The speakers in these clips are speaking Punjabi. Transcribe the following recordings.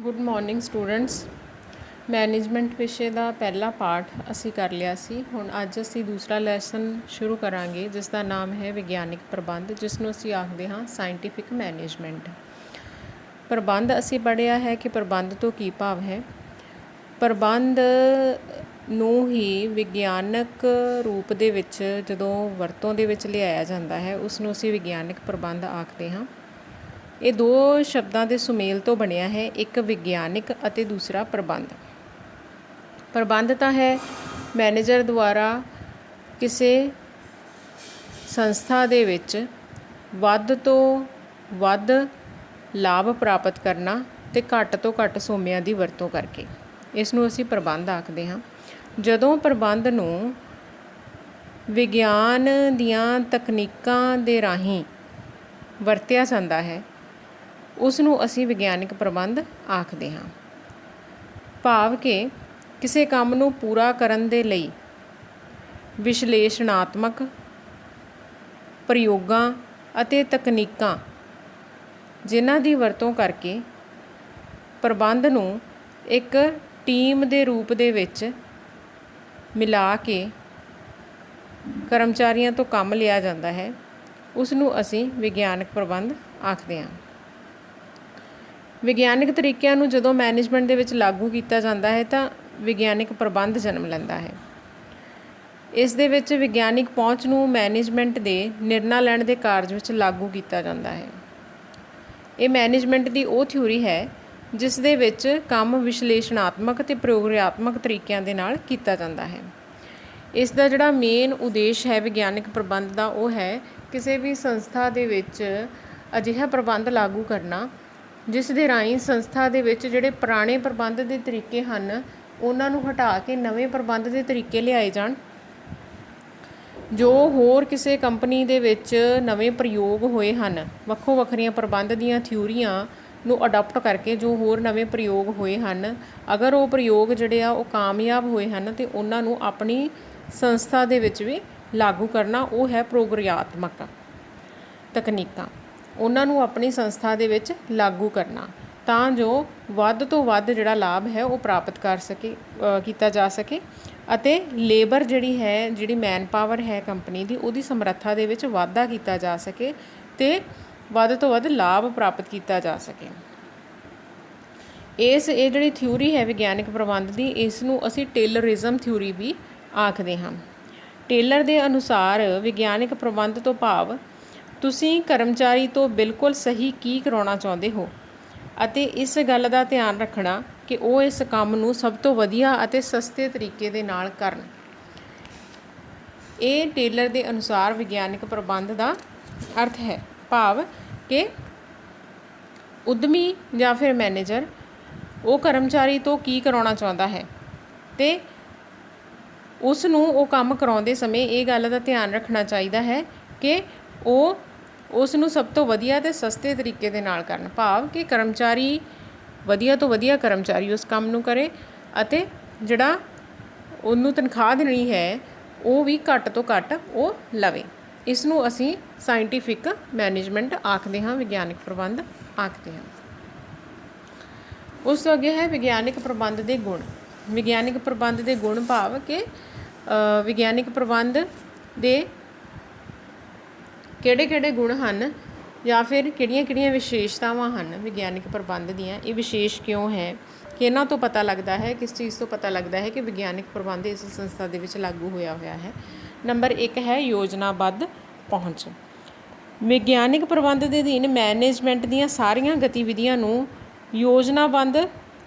Good morning students. ਮੈਨੇਜਮੈਂਟ ਵਿਸ਼ੇ ਦਾ ਪਹਿਲਾ ਪਾਠ ਅਸੀਂ ਕਰ ਲਿਆ ਸੀ। ਹੁਣ ਅੱਜ ਅਸੀਂ ਦੂਸਰਾ ਲੈਸਨ ਸ਼ੁਰੂ ਕਰਾਂਗੇ ਜਿਸ ਦਾ ਨਾਮ ਹੈ ਵਿਗਿਆਨਿਕ ਪ੍ਰਬੰਧ, ਜਿਸ ਨੂੰ ਅਸੀਂ ਆਖਦੇ ਹਾਂ ਸਾਇੰਟੀਫਿਕ ਮੈਨੇਜਮੈਂਟ। ਪ੍ਰਬੰਧ ਅਸੀਂ ਪੜ੍ਹਿਆ ਹੈ ਕਿ ਪ੍ਰਬੰਧ ਤੋਂ ਕੀ ਭਾਵ ਹੈ। ਪ੍ਰਬੰਧ ਨੂੰ ਹੀ ਵਿਗਿਆਨਕ ਰੂਪ ਦੇ ਵਿੱਚ ਜਦੋਂ ਵਰਤੋਂ ਦੇ ਵਿੱਚ ਲਿਆਇਆ ਜਾਂਦਾ ਹੈ ਉਸ ਨੂੰ ਅਸੀਂ ਵਿਗਿਆਨਿਕ ਪ੍ਰਬੰਧ ਆਖਦੇ ਹਾਂ। ਇਹ ਦੋ ਸ਼ਬਦਾਂ ਦੇ ਸੁਮੇਲ ਤੋਂ ਬਣਿਆ ਹੈ, ਇੱਕ ਵਿਗਿਆਨਿਕ ਅਤੇ ਦੂਸਰਾ ਪ੍ਰਬੰਧ। ਪ੍ਰਬੰਧ ਤਾਂ ਹੈ ਮੈਨੇਜਰ ਦੁਆਰਾ ਕਿਸੇ ਸੰਸਥਾ ਦੇ ਵਿੱਚ ਵੱਧ ਤੋਂ ਵੱਧ ਲਾਭ ਪ੍ਰਾਪਤ ਕਰਨਾ ਅਤੇ ਘੱਟ ਤੋਂ ਘੱਟ ਸੋਮਿਆਂ ਦੀ ਵਰਤੋਂ ਕਰਕੇ, ਇਸ ਨੂੰ ਅਸੀਂ ਪ੍ਰਬੰਧ ਆਖਦੇ ਹਾਂ। ਜਦੋਂ ਪ੍ਰਬੰਧ ਨੂੰ ਵਿਗਿਆਨ ਦੀਆਂ ਤਕਨੀਕਾਂ ਦੇ ਰਾਹੀਂ ਵਰਤਿਆ ਜਾਂਦਾ ਹੈ ਉਸ ਨੂੰ ਅਸੀਂ ਵਿਗਿਆਨਿਕ ਪ੍ਰਬੰਧ ਆਖਦੇ ਹਾਂ। ਭਾਵ ਕਿ ਕਿਸੇ ਕੰਮ ਨੂੰ ਪੂਰਾ ਕਰਨ ਦੇ ਲਈ ਵਿਸ਼ਲੇਸ਼ਣਾਤਮਕ ਪ੍ਰਯੋਗਾਂ ਅਤੇ ਤਕਨੀਕਾਂ ਜਿਨ੍ਹਾਂ ਦੀ ਵਰਤੋਂ ਕਰਕੇ ਪ੍ਰਬੰਧ ਨੂੰ ਇੱਕ ਟੀਮ ਦੇ ਰੂਪ ਦੇ ਵਿੱਚ ਮਿਲਾ ਕੇ ਕਰਮਚਾਰੀਆਂ ਤੋਂ ਕੰਮ ਲਿਆ ਜਾਂਦਾ ਹੈ ਉਸ ਨੂੰ ਅਸੀਂ ਵਿਗਿਆਨਿਕ ਪ੍ਰਬੰਧ ਆਖਦੇ ਹਾਂ। ਵਿਗਿਆਨਿਕ ਤਰੀਕਿਆਂ ਨੂੰ ਜਦੋਂ ਮੈਨੇਜਮੈਂਟ ਦੇ ਵਿੱਚ ਲਾਗੂ ਕੀਤਾ ਜਾਂਦਾ ਹੈ ਤਾਂ ਵਿਗਿਆਨਿਕ ਪ੍ਰਬੰਧ ਜਨਮ ਲੈਂਦਾ ਹੈ। ਇਸ ਦੇ ਵਿੱਚ ਵਿਗਿਆਨਿਕ ਪਹੁੰਚ ਨੂੰ ਮੈਨੇਜਮੈਂਟ ਦੇ ਨਿਰਣਾ ਲੈਣ ਦੇ ਕਾਰਜ ਵਿੱਚ ਲਾਗੂ ਕੀਤਾ ਜਾਂਦਾ ਹੈ। ਇਹ ਮੈਨੇਜਮੈਂਟ ਦੀ ਉਹ ਥਿਊਰੀ ਹੈ ਜਿਸ ਦੇ ਵਿੱਚ ਕੰਮ ਵਿਸ਼ਲੇਸ਼ਣਾਤਮਕ ਅਤੇ ਪ੍ਰਯੋਗਾਤਮਕ ਤਰੀਕਿਆਂ ਦੇ ਨਾਲ ਕੀਤਾ ਜਾਂਦਾ ਹੈ। ਇਸ ਦਾ ਜਿਹੜਾ ਮੇਨ ਉਦੇਸ਼ ਹੈ ਵਿਗਿਆਨਿਕ ਪ੍ਰਬੰਧ ਦਾ ਉਹ ਹੈ ਕਿਸੇ ਵੀ ਸੰਸਥਾ ਦੇ ਵਿੱਚ ਅਜਿਹਾ ਪ੍ਰਬੰਧ ਲਾਗੂ ਕਰਨਾ ਜਿਸ ਦੇ ਰਾਹੀਂ ਸੰਸਥਾ ਦੇ ਵਿੱਚ ਜਿਹੜੇ ਪੁਰਾਣੇ ਪ੍ਰਬੰਧ ਦੇ ਤਰੀਕੇ ਹਨ ਉਹਨਾਂ ਨੂੰ ਹਟਾ ਕੇ ਨਵੇਂ ਪ੍ਰਬੰਧ ਦੇ ਤਰੀਕੇ ਲਿਆਏ ਜਾਣ। ਜੋ ਹੋਰ ਕਿਸੇ ਕੰਪਨੀ ਦੇ ਵਿੱਚ ਨਵੇਂ ਪ੍ਰਯੋਗ ਹੋਏ ਹਨ, ਵੱਖੋ ਵੱਖਰੀਆਂ ਪ੍ਰਬੰਧ ਦੀਆਂ ਥਿਊਰੀਆਂ ਨੂੰ ਅਡਾਪਟ ਕਰਕੇ ਜੋ ਹੋਰ ਨਵੇਂ ਪ੍ਰਯੋਗ ਹੋਏ ਹਨ, ਅਗਰ ਉਹ ਪ੍ਰਯੋਗ ਜਿਹੜੇ ਆ ਉਹ ਕਾਮਯਾਬ ਹੋਏ ਹਨ ਅਤੇ ਉਹਨਾਂ ਨੂੰ ਆਪਣੀ ਸੰਸਥਾ ਦੇ ਵਿੱਚ ਵੀ ਲਾਗੂ ਕਰਨਾ, ਉਹ ਹੈ ਪ੍ਰਯੋਗਾਤਮਕ ਤਕਨੀਕਾਂ। ਉਹਨਾਂ ਨੂੰ ਆਪਣੀ ਸੰਸਥਾ ਦੇ ਵਿੱਚ ਲਾਗੂ ਕਰਨਾ ਤਾਂ ਜੋ ਵੱਧ ਤੋਂ ਵੱਧ ਜਿਹੜਾ ਲਾਭ ਹੈ ਉਹ ਪ੍ਰਾਪਤ ਕੀਤਾ ਜਾ ਸਕੇ ਅਤੇ ਲੇਬਰ ਜਿਹੜੀ ਮੈਨ ਪਾਵਰ ਹੈ ਕੰਪਨੀ ਦੀ, ਉਹਦੀ ਸਮਰੱਥਾ ਦੇ ਵਿੱਚ ਵਾਧਾ ਕੀਤਾ ਜਾ ਸਕੇ ਅਤੇ ਵੱਧ ਤੋਂ ਵੱਧ ਲਾਭ ਪ੍ਰਾਪਤ ਕੀਤਾ ਜਾ ਸਕੇ। ਇਹ ਜਿਹੜੀ ਥਿਊਰੀ ਹੈ ਵਿਗਿਆਨਿਕ ਪ੍ਰਬੰਧ ਦੀ, ਇਸ ਨੂੰ ਅਸੀਂ ਟੇਲਰਿਜ਼ਮ ਥਿਊਰੀ ਵੀ ਆਖਦੇ ਹਾਂ। ਟੇਲਰ ਦੇ ਅਨੁਸਾਰ ਵਿਗਿਆਨਿਕ ਪ੍ਰਬੰਧ ਤੋਂ ਭਾਵ ਤੁਸੀਂ ਕਰਮਚਾਰੀ ਤੋਂ ਬਿਲਕੁਲ ਸਹੀ ਕੀ ਕਰਾਉਣਾ ਚਾਹੁੰਦੇ ਹੋ ਅਤੇ ਇਸ ਗੱਲ ਦਾ ਧਿਆਨ ਰੱਖਣਾ ਕਿ ਉਹ ਇਸ ਕੰਮ ਨੂੰ ਸਭ ਤੋਂ ਵਧੀਆ ਅਤੇ ਸਸਤੇ ਤਰੀਕੇ ਦੇ ਨਾਲ ਕਰਨ। ਇਹ ਟੇਲਰ ਦੇ ਅਨੁਸਾਰ ਵਿਗਿਆਨਿਕ ਪ੍ਰਬੰਧ ਦਾ ਅਰਥ ਹੈ। ਭਾਵ ਕਿ ਉੱਦਮੀ ਜਾਂ ਫਿਰ ਮੈਨੇਜਰ ਉਹ ਕਰਮਚਾਰੀ ਤੋਂ ਕੀ ਕਰਾਉਣਾ ਚਾਹੁੰਦਾ ਹੈ ਅਤੇ ਉਸ ਨੂੰ ਉਹ ਕੰਮ ਕਰਾਉਂਦੇ ਸਮੇਂ ਇਹ ਗੱਲ ਦਾ ਧਿਆਨ ਰੱਖਣਾ ਚਾਹੀਦਾ ਹੈ ਕਿ ਉਹ ਉਸ ਨੂੰ ਸਭ ਤੋਂ ਵਧੀਆ ਅਤੇ ਸਸਤੇ ਤਰੀਕੇ ਦੇ ਨਾਲ ਕਰਨ। ਭਾਵ ਕਿ ਕਰਮਚਾਰੀ ਵਧੀਆ ਤੋਂ ਵਧੀਆ ਕਰਮਚਾਰੀ ਉਸ ਕੰਮ ਨੂੰ ਕਰੇ ਅਤੇ ਜਿਹੜਾ ਉਹਨੂੰ ਤਨਖਾਹ ਦੇਣੀ ਹੈ ਉਹ ਵੀ ਘੱਟ ਤੋਂ ਘੱਟ ਉਹ ਲਵੇ। ਇਸ ਨੂੰ ਅਸੀਂ ਸਾਇੰਟੀਫਿਕ ਮੈਨੇਜਮੈਂਟ ਆਖਦੇ ਹਾਂ, ਵਿਗਿਆਨਿਕ ਪ੍ਰਬੰਧ ਆਖਦੇ ਹਾਂ। ਉਸ ਤੋਂ ਅੱਗੇ ਹੈ ਵਿਗਿਆਨਿਕ ਪ੍ਰਬੰਧ ਦੇ ਗੁਣ। ਵਿਗਿਆਨਿਕ ਪ੍ਰਬੰਧ ਦੇ ਗੁਣ ਭਾਵ ਕਿ ਵਿਗਿਆਨਿਕ ਪ੍ਰਬੰਧ ਦੇ ਕਿਹੜੇ ਗੁਣ ਹਨ ਜਾਂ ਫਿਰ ਕਿਹੜੀਆਂ ਵਿਸ਼ੇਸ਼ਤਾਵਾਂ ਹਨ ਵਿਗਿਆਨਿਕ ਪ੍ਰਬੰਧ ਦੀਆਂ। ਇਹ ਵਿਸ਼ੇਸ਼ ਕਿਉਂ ਹੈ ਕਿ ਇਹਨਾਂ ਤੋਂ ਪਤਾ ਲੱਗਦਾ ਹੈ, ਕਿਸ ਚੀਜ਼ ਤੋਂ ਪਤਾ ਲੱਗਦਾ ਹੈ ਕਿ ਵਿਗਿਆਨਿਕ ਪ੍ਰਬੰਧ ਇਸ ਸੰਸਥਾ ਦੇ ਵਿੱਚ ਲਾਗੂ ਹੋਇਆ ਹੈ। ਨੰਬਰ 1 ਹੈ ਯੋਜਨਾਬੱਧ ਪਹੁੰਚ। ਵਿਗਿਆਨਿਕ ਪ੍ਰਬੰਧ ਦੇ ਅਧੀਨ ਮੈਨੇਜਮੈਂਟ ਦੀਆਂ ਸਾਰੀਆਂ ਗਤੀਵਿਧੀਆਂ ਨੂੰ ਯੋਜਨਾਬੱਧ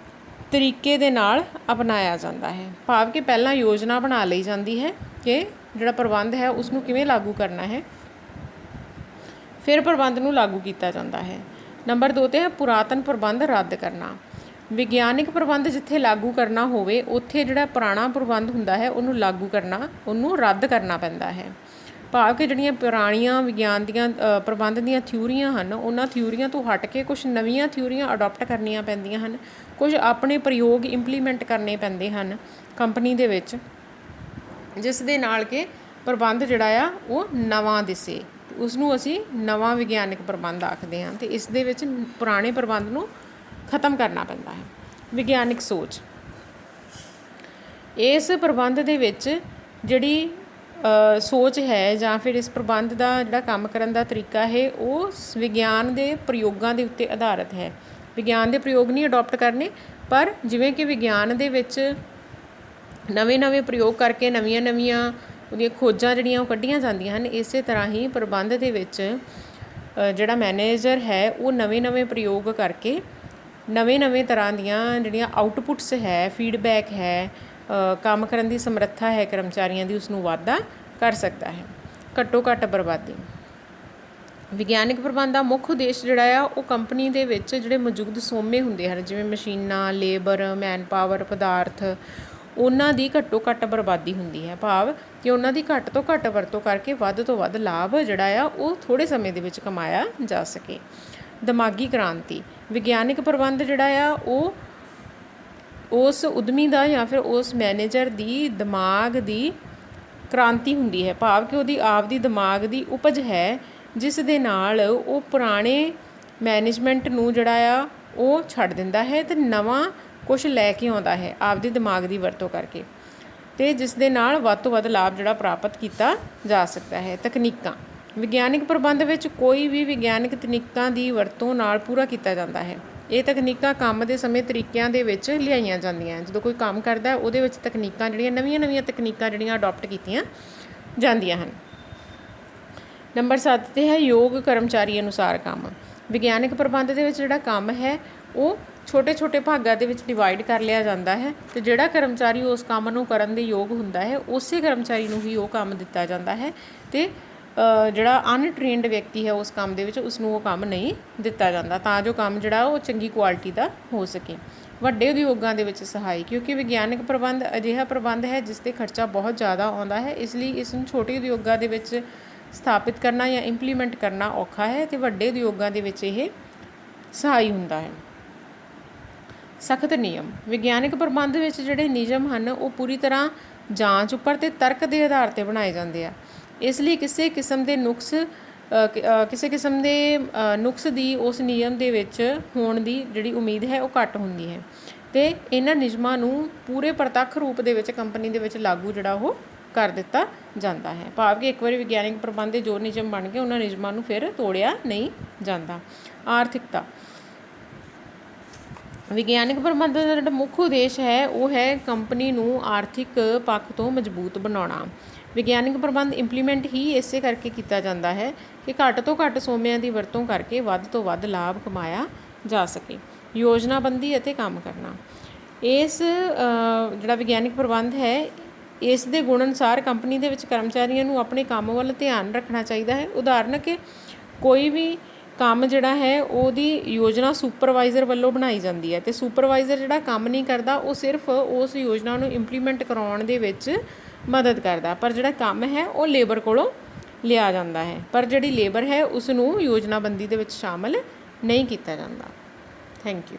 ਤਰੀਕੇ ਦੇ ਨਾਲ ਅਪਣਾਇਆ ਜਾਂਦਾ ਹੈ। ਭਾਵ ਕਿ ਪਹਿਲਾਂ ਯੋਜਨਾ ਬਣਾ ਲਈ ਜਾਂਦੀ ਹੈ ਕਿ ਜਿਹੜਾ ਪ੍ਰਬੰਧ ਹੈ ਉਸ ਨੂੰ ਕਿਵੇਂ ਲਾਗੂ ਕਰਨਾ ਹੈ, ਫਿਰ ਪ੍ਰਬੰਧ ਨੂੰ ਲਾਗੂ ਕੀਤਾ ਜਾਂਦਾ ਹੈ। ਨੰਬਰ 2 'ਤੇ ਹੈ ਪੁਰਾਤਨ ਪ੍ਰਬੰਧ ਰੱਦ ਕਰਨਾ। ਵਿਗਿਆਨਿਕ ਪ੍ਰਬੰਧ ਜਿੱਥੇ ਲਾਗੂ ਕਰਨਾ ਹੋਵੇ ਉੱਥੇ ਜਿਹੜਾ ਪੁਰਾਣਾ ਪ੍ਰਬੰਧ ਹੁੰਦਾ ਹੈ ਉਹਨੂੰ ਲਾਗੂ ਕਰਨਾ, ਉਹਨੂੰ ਰੱਦ ਕਰਨਾ ਪੈਂਦਾ ਹੈ। ਭਾਵ ਕਿ ਜਿਹੜੀਆਂ ਪੁਰਾਣੀਆਂ ਵਿਗਿਆਨ ਦੀਆਂ ਪ੍ਰਬੰਧ ਦੀਆਂ ਥਿਊਰੀਆਂ ਹਨ ਉਹਨਾਂ ਥਿਊਰੀਆਂ ਤੋਂ ਹਟ ਕੇ ਕੁਛ ਨਵੀਆਂ ਥਿਊਰੀਆਂ ਅਡੋਪਟ ਕਰਨੀਆਂ ਪੈਂਦੀਆਂ ਹਨ, ਕੁਝ ਆਪਣੇ ਪ੍ਰਯੋਗ ਇੰਪਲੀਮੈਂਟ ਕਰਨੇ ਪੈਂਦੇ ਹਨ ਕੰਪਨੀ ਦੇ ਵਿੱਚ, ਜਿਸ ਦੇ ਨਾਲ ਕਿ ਪ੍ਰਬੰਧ ਜਿਹੜਾ ਆ ਉਹ ਨਵਾਂ ਦਿਸੇ। ਉਸ ਨੂੰ ਅਸੀਂ ਨਵਾਂ ਵਿਗਿਆਨਿਕ ਪ੍ਰਬੰਧ ਆਖਦੇ ਹਾਂ ਅਤੇ ਇਸ ਦੇ ਵਿੱਚ ਪੁਰਾਣੇ ਪ੍ਰਬੰਧ ਨੂੰ ख़त्म करना पैंदा है। विग्यानिक सोच, इस प्रबंध दे विच जिहड़ी सोच है जां फिर इस प्रबंध का जिहड़ा काम करन दा तरीका है वो विग्यान के प्रयोगां दे उत्ते आधारित है। विग्यान के प्रयोग नहीं अडोप्ट करने, पर जिवें कि विग्यान दे विच नवे नवे प्रयोग करके नवीं नवीं ਉਹਦੀਆਂ खोजां ਜਿਹੜੀਆਂ ਉਹ ਕੱਢੀਆਂ ਜਾਂਦੀਆਂ ਹਨ, ਇਸੇ ਤਰ੍ਹਾਂ ਹੀ ਪ੍ਰਬੰਧ ਦੇ ਵਿੱਚ ਜਿਹੜਾ ਮੈਨੇਜਰ ਹੈ ਉਹ ਨਵੇਂ ਨਵੇਂ ਪ੍ਰਯੋਗ ਕਰਕੇ ਨਵੇਂ ਨਵੇਂ ਤਰ੍ਹਾਂ ਦੀਆਂ ਜਿਹੜੀਆਂ ਆਊਟਪੁੱਟਸ ਹੈ, ਫੀਡਬੈਕ ਹੈ, ਕੰਮ ਕਰਨ ਦੀ ਸਮਰੱਥਾ ਹੈ ਕਰਮਚਾਰੀਆਂ ਦੀ, ਉਸ ਨੂੰ ਵਾਧਾ ਕਰ ਸਕਦਾ ਹੈ। ਘੱਟੋ ਘੱਟ ਬਰਬਾਦੀ, ਵਿਗਿਆਨਿਕ ਪ੍ਰਬੰਧ ਦਾ ਮੁੱਖ ਉਦੇਸ਼ ਜਿਹੜਾ ਆ ਉਹ ਕੰਪਨੀ ਦੇ ਵਿੱਚ ਜਿਹੜੇ ਮੌਜੂਦ ਸੋਮੇ ਹੁੰਦੇ ਹਨ, ਜਿਵੇਂ ਮਸ਼ੀਨਾਂ, ਲੇਬਰ, ਮੈਨ ਪਾਵਰ, ਪਦਾਰਥ, ਉਹਨਾਂ ਦੀ ਘੱਟੋ ਘੱਟ ਬਰਬਾਦੀ ਹੁੰਦੀ ਹੈ। ਭਾਵ ਕਿ ਉਹਨਾਂ ਦੀ ਘੱਟ ਤੋਂ ਘੱਟ ਵਰਤੋਂ ਕਰਕੇ ਵੱਧ ਤੋਂ ਵੱਧ ਲਾਭ ਜਿਹੜਾ ਆ ਉਹ ਥੋੜ੍ਹੇ ਸਮੇਂ ਦੇ ਵਿੱਚ ਕਮਾਇਆ ਜਾ ਸਕੇ। ਦਿਮਾਗੀ ਕ੍ਰਾਂਤੀ, ਵਿਗਿਆਨਿਕ ਪ੍ਰਬੰਧ ਜਿਹੜਾ ਆ ਉਹ ਉਸ ਉਦਮੀ ਦਾ ਜਾਂ ਫਿਰ ਉਸ ਮੈਨੇਜਰ ਦੀ ਦਿਮਾਗ ਦੀ ਕ੍ਰਾਂਤੀ ਹੁੰਦੀ ਹੈ। ਭਾਵ ਕਿ ਉਹਦੀ ਆਪ ਦੀ ਦਿਮਾਗ ਦੀ ਉਪਜ ਹੈ, ਜਿਸ ਦੇ ਨਾਲ ਉਹ ਪੁਰਾਣੇ ਮੈਨੇਜਮੈਂਟ ਨੂੰ ਜਿਹੜਾ ਆ ਉਹ ਛੱਡ ਦਿੰਦਾ ਹੈ ਅਤੇ ਨਵਾਂ ਕੁਛ ਲੈ ਕੇ ਆਉਂਦਾ ਹੈ ਆਪਦੇ ਦਿਮਾਗ ਦੀ ਵਰਤੋਂ ਕਰਕੇ, ਅਤੇ ਜਿਸ ਦੇ ਨਾਲ ਵੱਧ ਤੋਂ ਵੱਧ ਲਾਭ ਜਿਹੜਾ ਪ੍ਰਾਪਤ ਕੀਤਾ ਜਾ ਸਕਦਾ ਹੈ। ਤਕਨੀਕਾਂ, ਵਿਗਿਆਨਿਕ ਪ੍ਰਬੰਧ ਵਿੱਚ ਕੋਈ ਵੀ ਵਿਗਿਆਨਿਕ ਤਕਨੀਕਾਂ ਦੀ ਵਰਤੋਂ ਨਾਲ ਪੂਰਾ ਕੀਤਾ ਜਾਂਦਾ ਹੈ। ਇਹ ਤਕਨੀਕਾਂ ਕੰਮ ਦੇ ਸਮੇਂ ਤਰੀਕਿਆਂ ਦੇ ਵਿੱਚ ਲਿਆਈਆਂ ਜਾਂਦੀਆਂ। ਜਦੋਂ ਕੋਈ ਕੰਮ ਕਰਦਾ ਉਹਦੇ ਵਿੱਚ ਤਕਨੀਕਾਂ ਜਿਹੜੀਆਂ ਨਵੀਆਂ ਨਵੀਆਂ ਤਕਨੀਕਾਂ ਜਿਹੜੀਆਂ ਅਡੋਪਟ ਕੀਤੀਆਂ ਜਾਂਦੀਆਂ ਹਨ। ਨੰਬਰ 7 'ਤੇ ਹੈ ਯੋਗ ਕਰਮਚਾਰੀ ਅਨੁਸਾਰ ਕੰਮ। ਵਿਗਿਆਨਿਕ ਪ੍ਰਬੰਧ ਦੇ ਵਿੱਚ ਜਿਹੜਾ ਕੰਮ ਹੈ ਉਹ ਛੋਟੇ ਛੋਟੇ ਭਾਗਾਂ ਦੇ ਵਿੱਚ ਡਿਵਾਈਡ ਕਰ ਲਿਆ ਜਾਂਦਾ ਹੈ, ਅਤੇ ਜਿਹੜਾ ਕਰਮਚਾਰੀ ਉਸ ਕੰਮ ਨੂੰ ਕਰਨ ਦੇ ਯੋਗ ਹੁੰਦਾ ਹੈ ਉਸੇ ਕਰਮਚਾਰੀ ਨੂੰ ਹੀ ਉਹ ਕੰਮ ਦਿੱਤਾ ਜਾਂਦਾ ਹੈ, ਅਤੇ ਜਿਹੜਾ ਅਨਟ੍ਰੇਨਡ ਵਿਅਕਤੀ ਹੈ ਉਸ ਕੰਮ ਦੇ ਵਿੱਚ ਉਸਨੂੰ ਉਹ ਕੰਮ ਨਹੀਂ ਦਿੱਤਾ ਜਾਂਦਾ, ਤਾਂ ਜੋ ਕੰਮ ਜਿਹੜਾ ਉਹ ਚੰਗੀ ਕੁਆਲਿਟੀ ਦਾ ਹੋ ਸਕੇ। ਵੱਡੇ ਉਦਯੋਗਾਂ ਦੇ ਵਿੱਚ ਸਹਾਈ, ਕਿਉਂਕਿ ਵਿਗਿਆਨਿਕ ਪ੍ਰਬੰਧ ਅਜਿਹਾ ਪ੍ਰਬੰਧ ਹੈ ਜਿਸ 'ਤੇ ਖਰਚਾ ਬਹੁਤ ਜ਼ਿਆਦਾ ਆਉਂਦਾ ਹੈ, ਇਸ ਲਈ ਇਸ ਨੂੰ ਛੋਟੇ ਉਦਯੋਗਾਂ ਦੇ ਵਿੱਚ ਸਥਾਪਿਤ ਕਰਨਾ ਜਾਂ ਇੰਪਲੀਮੈਂਟ ਕਰਨਾ ਔਖਾ ਹੈ, ਅਤੇ ਵੱਡੇ ਉਦਯੋਗਾਂ ਦੇ ਵਿੱਚ ਇਹ ਸਹਾਈ ਹੁੰਦਾ ਹੈ। ਸਖਤ ਨਿਯਮ, ਵਿਗਿਆਨਿਕ ਪ੍ਰਬੰਧ ਵਿੱਚ ਜਿਹੜੇ ਨਿਯਮ ਹਨ ਉਹ ਪੂਰੀ ਤਰ੍ਹਾਂ ਜਾਂਚ ਉੱਪਰ ਅਤੇ ਤਰਕ ਦੇ ਆਧਾਰ 'ਤੇ ਬਣਾਏ ਜਾਂਦੇ ਆ, ਇਸ ਲਈ ਕਿਸੇ ਕਿਸਮ ਦੇ ਨੁਕਸ ਦੀ ਉਸ ਨਿਯਮ ਦੇ ਵਿੱਚ ਹੋਣ ਦੀ ਜਿਹੜੀ ਉਮੀਦ ਹੈ ਉਹ ਘੱਟ ਹੁੰਦੀ ਹੈ, ਅਤੇ ਇਹਨਾਂ ਨਿਯਮਾਂ ਨੂੰ ਪੂਰੇ ਪ੍ਰਤੱਖ ਰੂਪ ਦੇ ਵਿੱਚ ਕੰਪਨੀ ਦੇ ਵਿੱਚ ਲਾਗੂ ਜਿਹੜਾ ਉਹ ਕਰ ਦਿੱਤਾ ਜਾਂਦਾ ਹੈ। ਭਾਵ ਕਿ ਇੱਕ ਵਾਰੀ ਵਿਗਿਆਨਿਕ ਪ੍ਰਬੰਧ ਦੇ ਜੋ ਨਿਯਮ ਬਣ ਗਏ ਉਹਨਾਂ ਨਿਯਮਾਂ ਨੂੰ ਫਿਰ ਤੋੜਿਆ ਨਹੀਂ ਜਾਂਦਾ। ਆਰਥਿਕਤਾ, ਵਿਗਿਆਨਿਕ ਪ੍ਰਬੰਧ ਦਾ ਜਿਹੜਾ ਮੁੱਖ ਉਦੇਸ਼ ਹੈ ਉਹ ਹੈ ਕੰਪਨੀ ਨੂੰ ਆਰਥਿਕ ਪੱਖ ਤੋਂ ਮਜ਼ਬੂਤ ਬਣਾਉਣਾ। ਵਿਗਿਆਨਿਕ ਪ੍ਰਬੰਧ ਇੰਪਲੀਮੈਂਟ ਹੀ ਇਸੇ ਕਰਕੇ ਕੀਤਾ ਜਾਂਦਾ ਹੈ ਕਿ ਘੱਟ ਤੋਂ ਘੱਟ ਸੋਮਿਆਂ ਦੀ ਵਰਤੋਂ ਕਰਕੇ ਵੱਧ ਤੋਂ ਵੱਧ ਲਾਭ ਕਮਾਇਆ ਜਾ ਸਕੇ। ਯੋਜਨਾਬੰਦੀ ਅਤੇ ਕੰਮ ਕਰਨਾ, ਇਸ ਜਿਹੜਾ ਵਿਗਿਆਨਿਕ ਪ੍ਰਬੰਧ ਹੈ ਇਸ ਦੇ ਗੁਣ ਅਨੁਸਾਰ ਕੰਪਨੀ ਦੇ ਵਿੱਚ ਕਰਮਚਾਰੀਆਂ ਨੂੰ ਆਪਣੇ ਕੰਮ ਵੱਲ ਧਿਆਨ ਰੱਖਣਾ ਚਾਹੀਦਾ ਹੈ। ਉਦਾਹਰਨ ਕਿ ਕੋਈ ਵੀ ਕੰਮ ਜਿਹੜਾ ਹੈ ਉਹਦੀ ਯੋਜਨਾ ਸੁਪਰਵਾਈਜ਼ਰ ਵੱਲੋਂ ਬਣਾਈ ਜਾਂਦੀ ਹੈ, ਅਤੇ ਸੁਪਰਵਾਈਜ਼ਰ ਜਿਹੜਾ ਕੰਮ ਨਹੀਂ ਕਰਦਾ ਉਹ ਸਿਰਫ ਉਸ ਯੋਜਨਾ ਨੂੰ ਇੰਪਲੀਮੈਂਟ ਕਰਾਉਣ ਦੇ ਵਿੱਚ ਮਦਦ ਕਰਦਾ, ਪਰ ਜਿਹੜਾ ਕੰਮ ਹੈ ਉਹ ਲੇਬਰ ਕੋਲੋਂ ਲਿਆ ਜਾਂਦਾ ਹੈ, ਪਰ ਜਿਹੜੀ ਲੇਬਰ ਹੈ ਉਸ ਨੂੰ ਯੋਜਨਾਬੰਦੀ ਦੇ ਵਿੱਚ ਸ਼ਾਮਲ ਨਹੀਂ ਕੀਤਾ ਜਾਂਦਾ। Thank you.